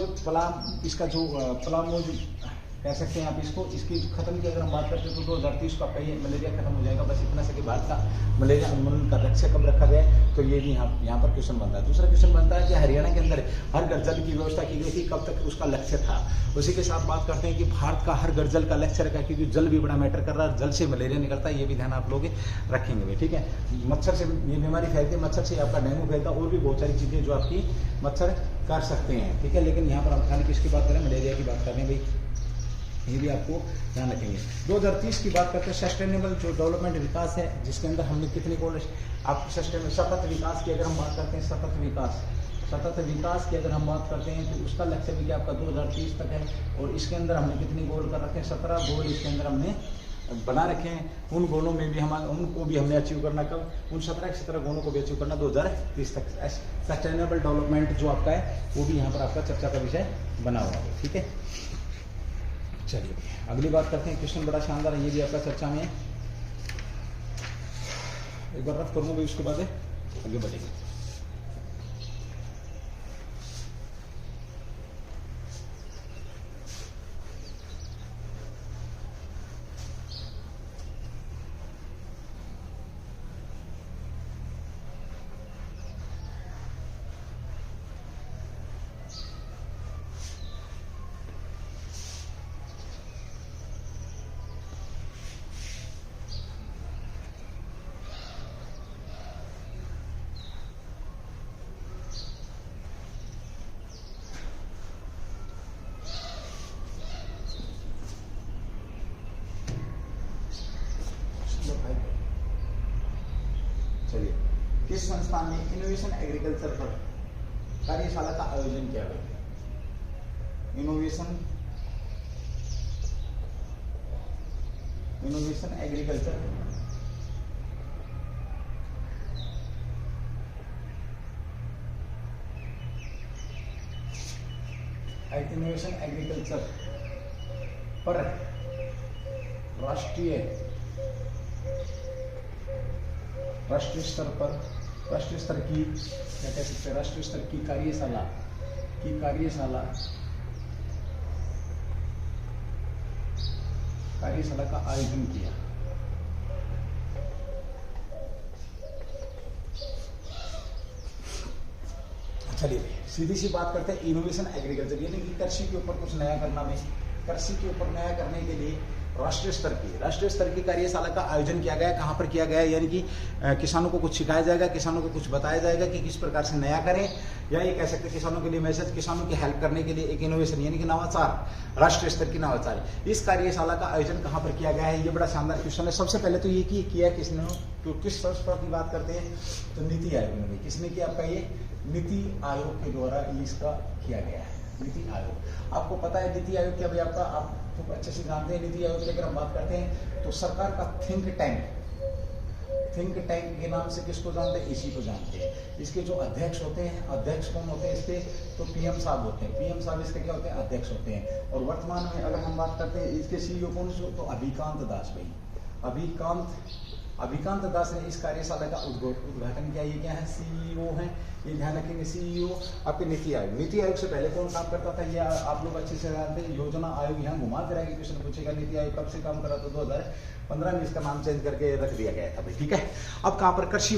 कह सकते हैं आप इसको, इसकी खत्म की अगर हम बात करते हैं तो 2030 को आपका ये मलेरिया खत्म हो जाएगा। बस इतना से कि भारत का मलेरिया उन्मूलन का लक्ष्य कब रखा गया है, तो ये भी यहाँ पर क्वेश्चन बनता है। दूसरा क्वेश्चन बनता है कि हरियाणा के अंदर हर घर जल की व्यवस्था की गई थी, कब तक उसका लक्ष्य था। उसी के साथ बात करते हैं कि भारत का हर घर जल का लक्ष्य रखा, क्योंकि जल भी बड़ा मैटर कर रहा है, जल से मलेरिया निकलता है, ये भी ध्यान आप लोग रखेंगे, ठीक है। मच्छर से ये बीमारी फैलती है, मच्छर से आपका डेंगू फैलता है, और भी बहुत सारी चीजें जो आपकी मच्छर कर सकते हैं, ठीक है। लेकिन यहाँ पर हम खाने किसकी बात करें, मलेरिया की बात करें भाई, ये भी आपको ध्यान रखेंगे। 2030 की बात करते हैं, सस्टेनेबल जो डेवलपमेंट विकास है, जिसके अंदर हमने कितने गोल आप सस्टेनेबल सतत विकास की अगर हम बात करते हैं, सतत विकास की अगर हम बात करते हैं तो उसका लक्ष्य भी क्या आपका 2030 तक है। और इसके अंदर हमने कितने गोल कर रखे हैं, 17 गोल इसके अंदर हमने बना रखे हैं। उन गोलों में भी उनको भी हमने अचीव करना कब, उन 17 गोलों को भी अचीव करना 2030 तक। सस्टेनेबल डेवलपमेंट जो आपका है वो भी यहाँ पर आपका चर्चा का विषय बना हुआ है, ठीक है। चलिए अगली बात करते हैं, क्वेश्चन बड़ा शानदार है, ये भी आपका चर्चा में है। एक बार रफ करूंगा, उसके बाद आगे बढ़ेंगे। चलिए, किस संस्थान ने इनोवेशन एग्रीकल्चर पर कार्यशाला का आयोजन किया गया? इनोवेशन एग्रीकल्चर पर राष्ट्रीय स्तर की क्या कह सकते हैं, राष्ट्रीय स्तर की कार्यशाला का आयोजन किया। चलिए सीधी सी बात करते हैं, इनोवेशन एग्रीकल्चर यानी कि कृषि के ऊपर कुछ नया करना में, कृषि के ऊपर नया करने के लिए राष्ट्रीय स्तर की कार्यशाला का आयोजन किया गया। कहाँ पर किया गया, यानी कि किसानों को कुछ सिखाया जाएगा, किसानों को कुछ बताया जाएगा कि किस प्रकार से नया करें, या ये कह सकते हैं किसानों के लिए मैसेज, किसानों की हेल्प करने के लिए एक इनोवेशन यानी कि नवाचार, राष्ट्रीय स्तर की नवाचार। इस कार्यशाला का आयोजन कहाँ पर किया गया है, ये बड़ा शानदार क्वेश्चन है। सबसे पहले तो ये किया किसने, तो किस संस्था की बात करते हैं, तो नीति आयोग ने। किसने किया, आपका ये नीति आयोग के द्वारा इसका किया गया है। नीति आयोग, आपको पता है नीति आयोग क्या भाई, आपका आप तो अच्छे से जानते हैं। नीति आयोग की अगर हम बात करते हैं तो सरकार का थिंक टैंक के नाम से किसको जानते हैं, इसी को जानते हैं। इसके जो अध्यक्ष होते हैं, अध्यक्ष कौन होते हैं इसके, तो पीएम साहब होते हैं। पीएम साहब इसके क्या होते हैं, अध्यक्ष होते हैं। और वर्तमान में अगर हम बात करते हैं इसके सीईओ कौन से, तो अभिकांत दास भाई, अभिकांत दास ने इस कार्यशाला का उद्घाटन किया। ये क्या है, सीईओ हैं, ये ध्यान रखेंगे। सीईओ आपके नीति आयोग से पहले कौन काम करता था, ये आप लोग अच्छे से जानते हैं। योजना आयोग, यहाँ घुमा फिराएंगे क्वेश्चन पूछेगा, नीति आयोग कब से काम करा, तो 2015 में इसका नाम चेंज करके रख दिया गया था भाई, ठीक है। अब कहाँ पर, कृषि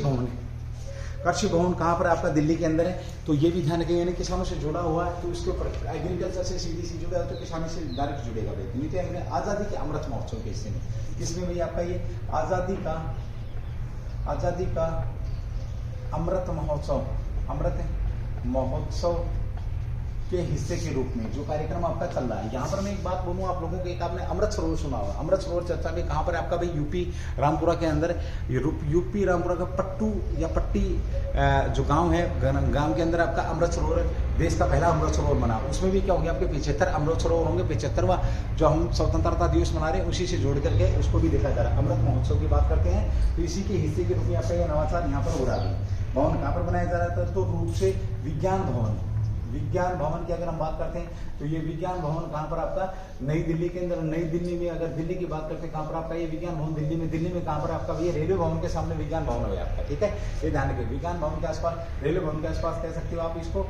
कृषि भवन कहाँ पर आपका दिल्ली के अंदर है, तो ये भी ध्यान रखिए, यानी किसानों से जुड़ा हुआ है, तो इसके ऊपर एग्रीकल्चर से सीधी जुड़ा है, तो किसानी से डायरेक्ट जुड़ेगा भाई। नीति आयोग ने आज़ादी के अमृत महोत्सव के हिस्से में, इसमें भी आपका ये आज़ादी का अमृत महोत्सव के हिस्से के रूप में जो कार्यक्रम आपका चल रहा है। यहाँ पर मैं एक बात बोलूँ आप लोगों को, एक आपने अमृत सरोवर सुना होगा, अमृत सरोवर चर्चा में कहाँ पर आपका भाई यूपी रामपुरा के अंदर, यूपी रामपुरा का पट्टू या पट्टी जो गांव है, गांव के अंदर आपका अमृत सरोवर, देश का पहला अमृत सरोवर बना। उसमें भी क्या होंगे आपके 75 अमृत सरोवर होंगे, 75वां जो हम स्वतंत्रता दिवस मना रहे हैं उसी से जोड़ करके उसको भी देखा जा रहा है। अमृत महोत्सव की बात करते हैं तो इसी के हिस्से के रूप में आपका ये नवाचार यहाँ पर हो रहा है। भवन कहाँ पर बनाया जा रहा है, तो रूप से विज्ञान भवन की अगर हम बात करते हैं तो ये विज्ञान भवन कहाँ पर आपका नई दिल्ली के अंदर, नई दिल्ली में अगर दिल्ली की बात करते हैं कहाँ पर आपका ये विज्ञान भवन दिल्ली में कहाँ पर आपका ये रेलवे भवन के सामने विज्ञान भवन है आपका, ठीक है। ये ध्यान रखिए, विज्ञान भवन के आसपास, रेलवे भवन के आसपास कह सकते हो आप इसको,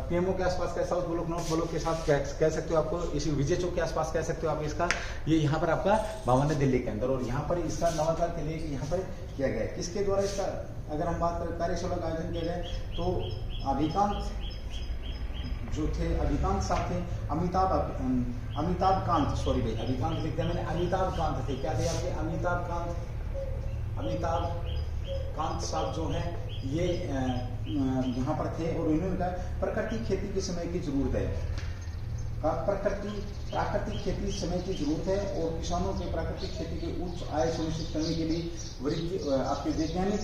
पीएमओ के आसपास कह, साउथ ब्लॉक नॉर्थ ब्लॉक के साथ कह सकते हो आपको, इसी विजय चौक के आसपास कह सकते हो आप इसका। ये यहाँ पर आपका भवन है दिल्ली के अंदर, और यहाँ पर इसका नवाचार के लिए यहाँ पर किया गया है। किसके द्वारा इसका अगर हम बात करें कार्यशाला का आयोजन किया जाए तो अधिकांश साथ थे अमिताभ कांत, सॉरी भाई अभिकांत लिखते हैं मैंने, अमिताभ कांत थे, क्या थे आपके अमिताभ कांत साहब जो हैं ये यहाँ पर थे, और उन्होंने कहा प्राकृतिक खेती के समय की जरूरत है, प्राकृतिक खेती समय की जरूरत है, और किसानों के प्राकृतिक खेती के उच्च आय सुनिश्चित करने के लिए आपके वैज्ञानिक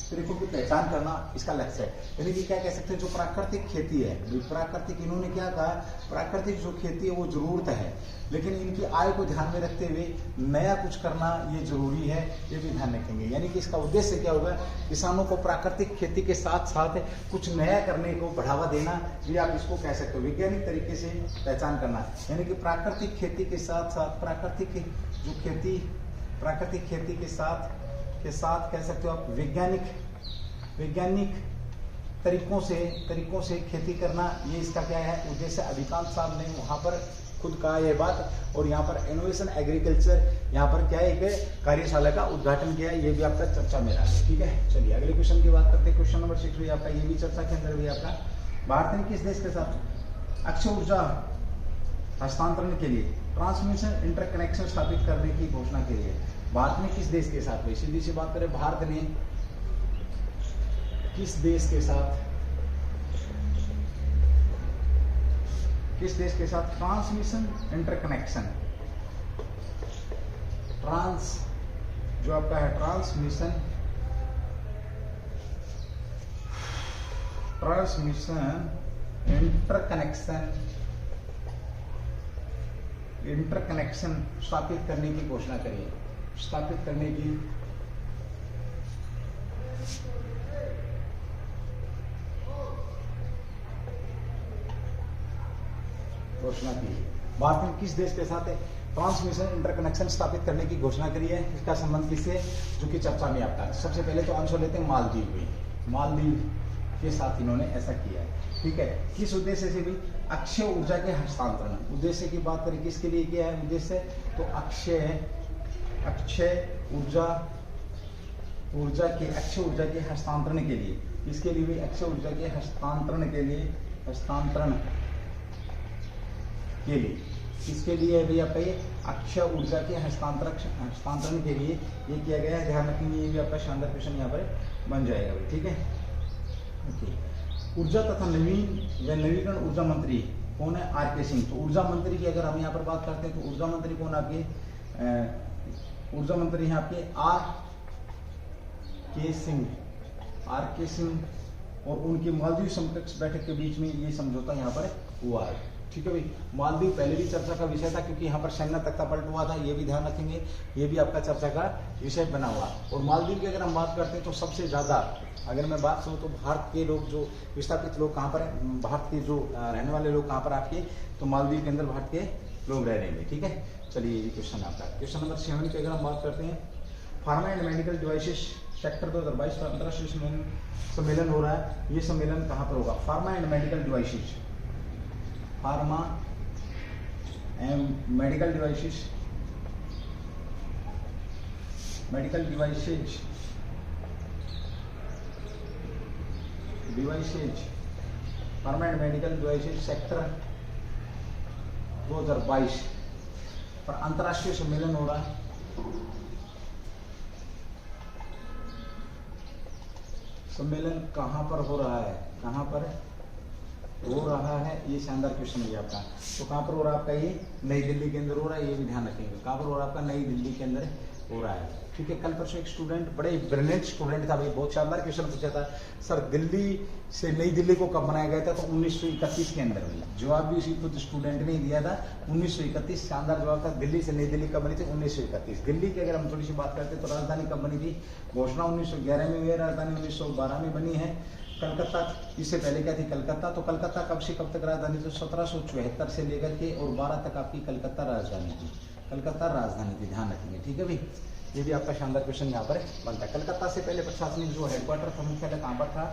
तरीकों की पहचान करना इसका लक्ष्य है। यानी कि क्या कह सकते हैं, जो प्राकृतिक खेती है, प्राकृतिक, इन्होंने क्या कहा, प्राकृतिक जो खेती है वो जरूरत है, लेकिन इनकी आय को ध्यान में रखते हुए नया कुछ करना ये जरूरी है, ये भी ध्यान रखेंगे। यानी कि इसका उद्देश्य क्या होगा, किसानों को प्राकृतिक खेती के साथ साथ कुछ नया करने को बढ़ावा देना, ये आप इसको कह सकते हो, वैज्ञानिक तरीके से पहचान करना। यानी कि प्राकृतिक खेती के साथ साथ प्राकृतिक खेती के साथ कह सकते हो आप वैज्ञानिक तरीकों से खेती करना, ये इसका क्या है उद्देश्य। अधिकांश साहब ने वहां पर खुद कहा यह बात, और यहाँ पर इनोवेशन एग्रीकल्चर यहाँ पर क्या है एक कार्यशाला का उद्घाटन किया है, ये भी आपका चर्चा में रहा है, ठीक है। चलिए अगले क्वेश्चन की बात करते हैं। क्वेश्चन नंबर 6 भी आपका, ये भी चर्चा के अंदर भी आपका, भारत ने किस देश के साथ अक्षय ऊर्जा हस्तांतरण के लिए ट्रांसमिशन इंटरकनेक्शन स्थापित करने की घोषणा की है। भारत ने किस देश के साथ, भाई सीधी सी बात करें, भारत ने किस देश के साथ ट्रांसमिशन इंटरकनेक्शन, जो आपका है ट्रांसमिशन इंटरकनेक्शन स्थापित करने की घोषणा करिए, स्थापित करने की घोषणा की है। भारत ने किस देश के साथ ट्रांसमिशन इंटरकनेक्शन स्थापित करने की घोषणा करी है, इसका संबंध किससे, जो कि चर्चा में आता है। सबसे पहले तो आंसर लेते हैं मालदीव के साथ इन्होंने ऐसा किया है, ठीक है। किस उद्देश्य से भी, अक्षय ऊर्जा के हस्तांतरण, उद्देश्य की बात करें किसके लिए किया है उद्देश्य, तो अक्षय ऊर्जा के हस्तांतरण के लिए, इसके लिए भी अक्षय ऊर्जा के हस्तांतरण के लिए इसके लिए भी आपका ये अक्षय ऊर्जा के हस्तांतरण के लिए ये किया गया है, ध्यान रखेंगे। ये भी आपका शानदार क्वेश्चन यहाँ पर बन जाएगा भाई, ठीक है। ओके, ऊर्जा तथा नवीकरण ऊर्जा मंत्री कौन है, आर के सिंह। तो ऊर्जा मंत्री की अगर हम यहाँ पर बात करते हैं तो ऊर्जा मंत्री कौन आपके, ऊर्जा मंत्री हैं आपके आर के सिंह, और उनकी मालदीव समकक्ष बैठक के बीच में ये समझौता यहाँ पर हुआ है, ठीक है भाई। मालदीव पहले भी चर्चा का विषय था, क्योंकि यहाँ पर सैन्य तख्ता पलट हुआ था, ये भी ध्यान रखेंगे, ये भी आपका चर्चा का विषय बना हुआ। और मालदीव की अगर हम बात करते हैं तो सबसे ज्यादा अगर मैं बात करूँ तो भारत के लोग जो विस्थापित लोग कहाँ पर है, भारत के जो रहने वाले लोग कहाँ पर आपके, तो मालदीव के अंदर भारत के लोग रह रहे हैं, ठीक है। चलिए ये क्वेश्चन आपका, क्वेश्चन नंबर 7 की अगर हम बात करते हैं, pharma and medical devices sector 2022 का अंतर्राष्ट्रीय सम्मेलन हो रहा है। ये सम्मेलन कहाँ पर होगा, pharma and medical devices, pharma and medical devices devices, permanent medical devices sector 2022 पर अंतर्राष्ट्रीय सम्मेलन हो रहा है। सम्मेलन कहाँ पर हो रहा है, कहाँ पर हो रहा है, ये शानदार क्वेश्चन है आपका। तो कहाँ पर हो रहा है आपका, ये नई दिल्ली के अंदर हो रहा है, ये भी ध्यान रखेंगे। कहाँ पर हो रहा है आपका, नई दिल्ली के अंदर हो रहा है। ठीक है, कल परसों एक स्टूडेंट, बड़े ब्रिलियंट स्टूडेंट था भाई, बहुत शानदार क्वेश्चन पूछा था, सर दिल्ली से नई दिल्ली को कब बनाया गया था, तो 1931 के अंदर हुई। जवाब भी उसी खुद स्टूडेंट ने दिया था, 1931। शानदार जवाब था, दिल्ली से नई दिल्ली कब बनी थी, 1931। दिल्ली की अगर हम थोड़ी सी बात करते हैं तो राजधानी कब बनी थी, घोषणा 1911 में हुई है, राजधानी 1912 में बनी है। कलकत्ता, इससे पहले क्या थी, कलकत्ता। तो कलकत्ता कब से कब तक राजधानी, तो 1774 से लेकर के और 12 तक आपकी कलकत्ता राजधानी थी, कलकत्ता राजधानी थी, ध्यान रखेंगे। ठीक है भाई, ये भी आपका शानदार क्वेश्चन यहाँ पर बनता है। कलकत्ता से पहले प्रशासनिक जो हेडक्वार्टर था, मुख्यालय कहाँ पर था,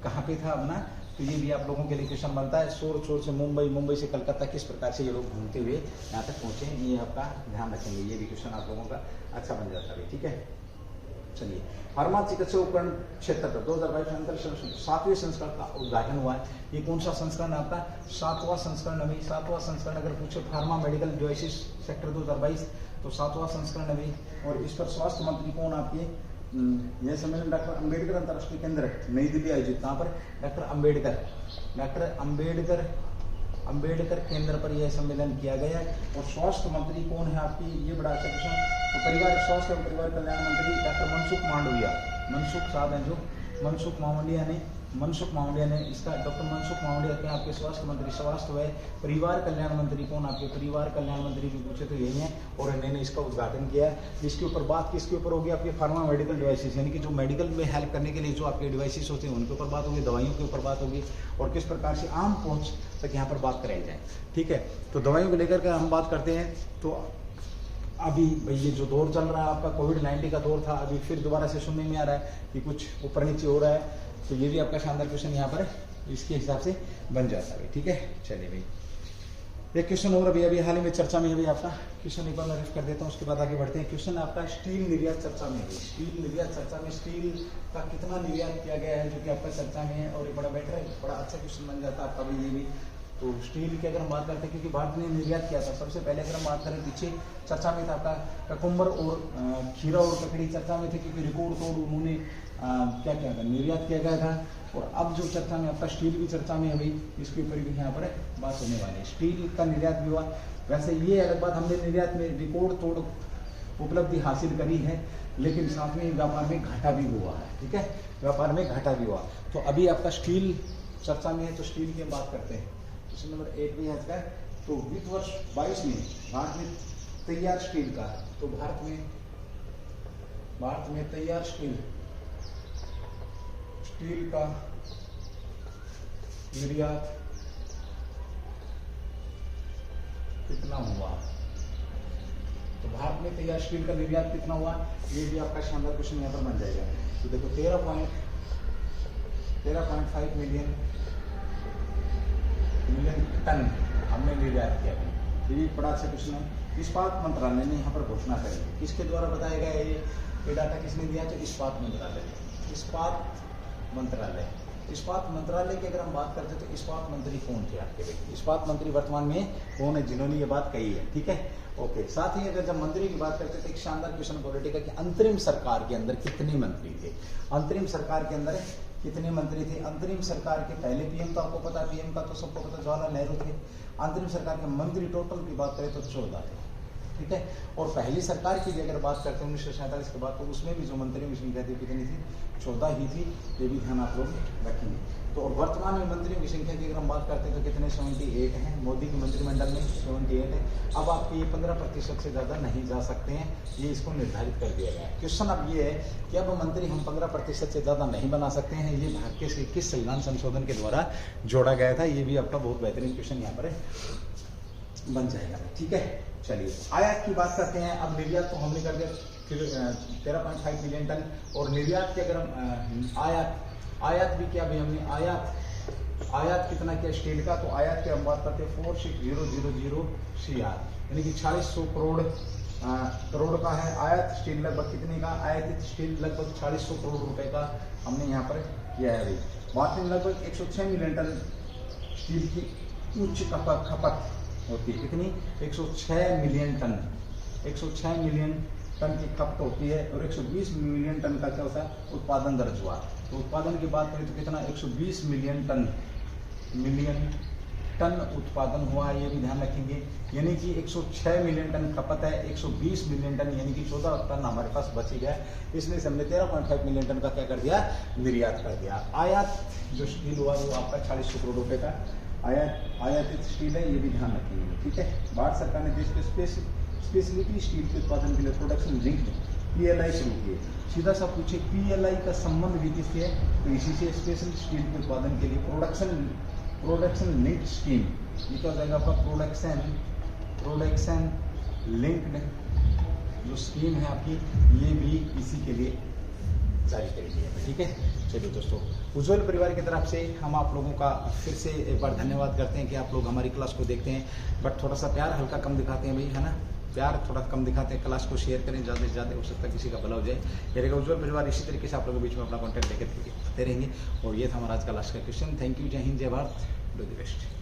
कहाँ पे था अपना, तो ये भी आप लोगों के लिए क्वेश्चन बनता है। शोर से मुंबई, मुंबई से कलकत्ता, किस प्रकार से ये लोग घूमते हुए यहाँ तक पहुँचे, ये आपका ध्यान रखेंगे। ये भी क्वेश्चन आप लोगों का अच्छा बन जाता है। ठीक है, चलिए। फार्मा चिकित्सा उपकरण क्षेत्र पर 2022 में अंतर 7वें संस्करण का उद्घाटन हुआ है। ये कौन सा संस्करण आपका, 7वां संस्करण। अभी 7वां संस्करण अगर पूछे फार्मा मेडिकल डिवाइसेस सेक्टर 2022, तो 7वां संस्करण अभी। और इस पर स्वास्थ्य मंत्री कौन आपके, यह सम्मेलन डॉक्टर अंबेडकर अंतर्राष्ट्रीय केंद्र नई दिल्ली आयोजित, कहाँ पर, डॉक्टर अंबेडकर केंद्र पर यह सम्मेलन किया गया है। और स्वास्थ्य मंत्री कौन है आपकी, ये बड़ा अच्छा क्वेश्चन। तो परिवार स्वास्थ्य एवं परिवार कल्याण मंत्री डॉक्टर मनसुख मांडविया, मनसुख साहब हैं जो, मनसुख मांडविया ने इसका, डॉक्टर मनसुख मांडविया के आपके स्वास्थ्य मंत्री। स्वास्थ्य व परिवार कल्याण मंत्री कौन आपके, परिवार कल्याण मंत्री भी पूछे तो यही है, और इन्होंने इसका उद्घाटन किया है। इसके ऊपर बात किसके ऊपर होगी आपके, फार्मा मेडिकल डिवाइसेस, यानी कि जो मेडिकल में हेल्प करने के लिए जो आपके डिवाइसेस होते हैं उनके ऊपर बात होगी, दवाइयों के ऊपर बात होगी, और किस प्रकार से आम पहुँच तक यहाँ पर बात कराई जाए। ठीक है, तो दवाइयों को लेकर के हम बात करते हैं। तो अभी भाई ये जो दौर चल रहा है आपका, कोविड-19 का दौर था, अभी फिर दोबारा से सुनने में आ रहा है कि कुछ ऊपर नीचे हो रहा है। तो ये भी आपका शानदार क्वेश्चन यहाँ पर इसके हिसाब से बन जाता है। ठीक है, चलिए भाई, एक क्वेश्चन और अभी हाल ही में चर्चा में है भाई आपका क्वेश्चन, एक बार मैं रिफ कर देता हूँ, उसके बाद आगे बढ़ते हैं। क्वेश्चन आपका स्टील निर्यात चर्चा में है। स्टील निर्यात चर्चा में, स्टील का कितना निर्यात किया गया है, जो कि आपका चर्चा में है, और ये बड़ा बेटर है, बड़ा अच्छा क्वेश्चन बन जाता है आपका भी ये भी। तो स्टील की अगर हम बात करते हैं, क्योंकि भारत ने निर्यात किया था सबसे पहले, अगर हम बात करें पीछे चर्चा में था आपका ककुम्बर और खीरा और ककड़ी चर्चा में थे, क्योंकि रिकॉर्ड तोड़ उन्होंने क्या किया था, निर्यात किया गया था। और अब जो चर्चा में आपका स्टील की चर्चा में है भाई, इसके ऊपर भी यहाँ पर बात होने वाली है। स्टील का निर्यात भी हुआ, वैसे ये अलग बात, हमने निर्यात में रिकॉर्ड तोड़ उपलब्धि हासिल करी है, लेकिन साथ में व्यापार में घाटा भी हुआ है। ठीक है, व्यापार में घाटा भी हुआ। तो अभी आपका स्टील चर्चा में है, तो स्टील की हम बात करते हैं। क्वेश्चन नंबर 8 भी है इसका। तो वित्त वर्ष 22 में भारत में तैयार स्टील का, तो भारत में तैयार स्टील का निर्यात कितना हुआ, तो भारत में तैयार स्टील का निर्यात कितना हुआ, ये भी आपका शानदार क्वेश्चन यहाँ पर बन जाएगा। तो देखो 13.5 मिलियन टन हमने निर्यात किया। ये बड़ा अच्छा क्वेश्चन है। इस्पात मंत्रालय ने यहाँ पर घोषणा करी, किसके द्वारा बताया गया है ये डाटा किसने दिया, तो इस्पात मंत्रालय की अगर हम बात करते हैं तो इस्पात मंत्री कौन थे आपके भाई, इस्पात मंत्री वर्तमान में कौन है जिन्होंने ये बात कही है। ठीक है, ओके। साथ ही अगर जब मंत्री की बात करते हैं तो एक शानदार क्वेश्चन पॉलिटी का कि अंतरिम सरकार के अंदर कितने मंत्री थे, अंतरिम सरकार के अंदर कितने मंत्री थे। अंतरिम सरकार के पहले पीएम तो आपको पता, पीएम का तो सबको पता जवाहरलाल नेहरू थे। अंतरिम सरकार के मंत्री टोटल की बात करें तो 14 थे। ठीक है, और पहली सरकार की भी अगर बात करते हैं 1947 के बाद, तो उसमें भी जो मंत्रियों की संख्या थी कितनी थी, 14 ही थी। ये भी ध्यान आप लोग रखेंगे। तो और वर्तमान में मंत्रियों की संख्या की अगर हम बात करते हैं तो कितने, 78 हैं। मोदी के मंत्रिमंडल में 78 है। अब आपके ये 15% से ज़्यादा नहीं जा सकते हैं, ये इसको निर्धारित कर दिया गया है। क्वेश्चन अब ये है कि अब मंत्री हम 15% से ज़्यादा नहीं बना सकते हैं, ये भारत के किस संविधान संशोधन के द्वारा जोड़ा गया था। ये भी आपका बहुत बेहतरीन क्वेश्चन यहाँ पर बन जाएगा। ठीक है, चलिए आयात की बात करते हैं। अब निर्यात तो हमने कर दिया 13.5 मिलियन टन, और निर्यात के अगर हम आयात भी किया भाई हमने, आयात कितना किया स्टील का, तो आयात की हम बात करते हैं 46,000 CR, यानी कि 4600 करोड़ करोड़ का है। आयात स्टील लगभग कितने का, आयातित स्टील लगभग 450 करोड़ रुपए का हमने यहाँ पर किया है। बात में लगभग 106 मिलियन टन स्टील की उच्च खपत होती है। कितनी, 106 मिलियन टन, 106 मिलियन टन की खपत होती है और 120 मिलियन टन का क्या होता है उत्पादन दर्ज हुआ। तो उत्पादन की बात करें तो कितना, 120 मिलियन टन उत्पादन हुआ है, ये भी ध्यान रखेंगे। यानी कि 106 मिलियन टन खपत है, 120 मिलियन टन यानी कि 14 टन हमारे पास बची गया, इसलिए हमने 13.5 मिलियन टन का क्या कर दिया, निर्यात कर दिया। आयात जो स्टील हुआ वो आपका 450 करोड़ रुपए का आयातित स्टील है, ये भी ध्यान रखेंगे, ठीक है। भारत सरकार ने देश के स्पेशलिटी स्टील के उत्पादन के लिए प्रोडक्शन लिंक्ड PLI शुरू किए। सीधा सा पूछे PLI का संबंध भी किससे है, तो इसी से स्पेशल स्टील के उत्पादन के लिए प्रोडक्शन लिंक्ड स्कीम, ये क्या हो जाएगा आपका प्रोडक्शन लिंक्ड जो स्कीम है आपकी, ये भी इसी के लिए जारी करी गई है, ठीक है। चलिए दोस्तों, उज्ज्वल परिवार की तरफ से हम आप लोगों का फिर से एक बार धन्यवाद करते हैं कि आप लोग हमारी क्लास को देखते हैं, बट थोड़ा सा प्यार हल्का कम दिखाते हैं भाई, है ना, प्यार थोड़ा कम दिखाते हैं। क्लास को शेयर करें ज़्यादा से ज़्यादा, हो सकता है किसी का भला हो जाए। ये रहेगा उज्ज्वल परिवार, इसी तरीके से आप लोगों के बीच में अपना कॉन्टैक्ट लेकर आते रहेंगे। और ये था हमारा आज का लास्ट का क्वेश्चन। थैंक यू, जय हिंद, जय भारत, डू द बेस्ट।